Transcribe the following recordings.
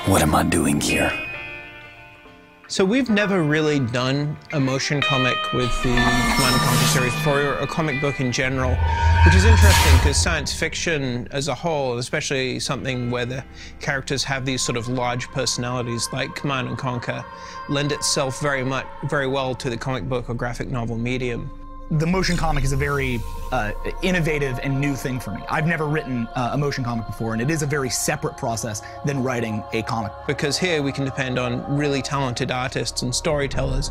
What am I doing here? So we've never really done a motion comic with the Command & Conquer series before, or a comic book in general, which is interesting because science fiction as a whole, especially something where the characters have these sort of large personalities like Command & Conquer, lend itself very well to the comic book or graphic novel medium. The motion comic is a very innovative and new thing for me. I've never written a motion comic before, and it is a very separate process than writing a comic. Because here we can depend on really talented artists and storytellers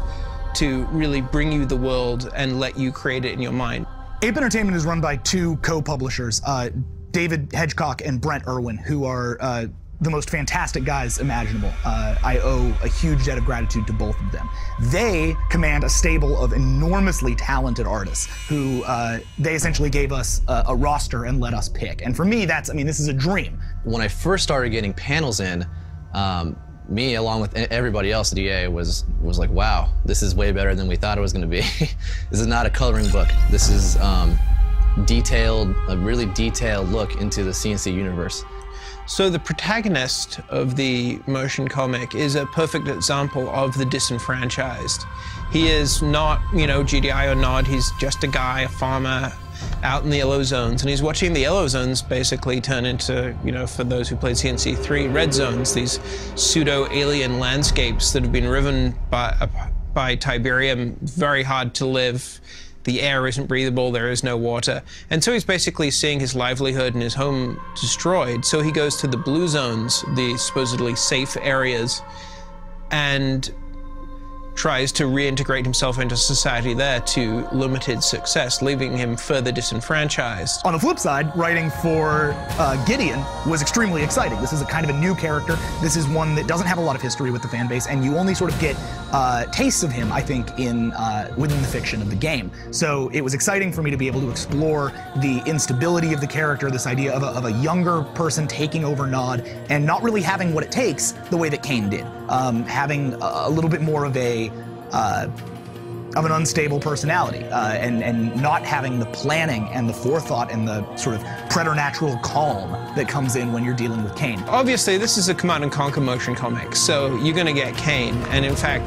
to really bring you the world and let you create it in your mind. Ape Entertainment is run by two co-publishers, David Hedgecock and Brent Irwin, who are the most fantastic guys imaginable. I owe a huge debt of gratitude to both of them. They command a stable of enormously talented artists who they essentially gave us a roster and let us pick. And for me, this is a dream. When I first started getting panels in, me along with everybody else at EA was like, wow, this is way better than we thought it was gonna be. This is not a coloring book. This is a really detailed look into the CNC universe. So the protagonist of the motion comic is a perfect example of the disenfranchised. He is not, GDI or Nod, he's just a guy, a farmer, out in the yellow zones, and he's watching the yellow zones basically turn into, for those who played CNC3, red zones, these pseudo-alien landscapes that have been riven by Tiberium, very hard to live. The air isn't breathable, there is no water. And so he's basically seeing his livelihood and his home destroyed. So he goes to the blue zones, the supposedly safe areas, and tries to reintegrate himself into society there to limited success, leaving him further disenfranchised. On the flip side, writing for Gideon was extremely exciting. This is a kind of a new character. This is one that doesn't have a lot of history with the fan base, and you only sort of get tastes of him, I think, within the fiction of the game. So it was exciting for me to be able to explore the instability of the character, this idea of a younger person taking over Nod, and not really having what it takes the way that Kain did. Having a little bit more of an unstable personality, and not having the planning and the forethought and the sort of preternatural calm that comes in when you're dealing with Kain. Obviously, this is a Command & Conquer motion comic, so you're going to get Kain, and in fact,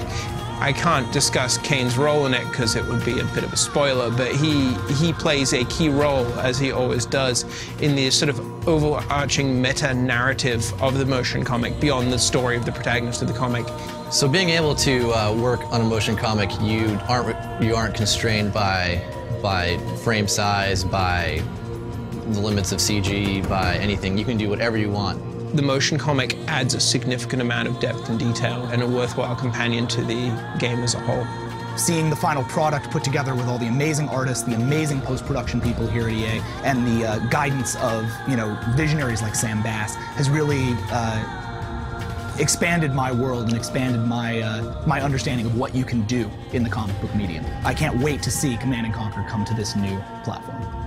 I can't discuss Kain's role in it because it would be a bit of a spoiler, but he plays a key role, as he always does, in the sort of overarching meta-narrative of the motion comic beyond the story of the protagonist of the comic. So being able to work on a motion comic, you aren't constrained by frame size, by the limits of CG, by anything. You can do whatever you want. The motion comic adds a significant amount of depth and detail and a worthwhile companion to the game as a whole. Seeing the final product put together with all the amazing artists, the amazing post-production people here at EA, and the guidance of visionaries like Sam Bass has really expanded my world and expanded my understanding of what you can do in the comic book medium. I can't wait to see Command & Conquer come to this new platform.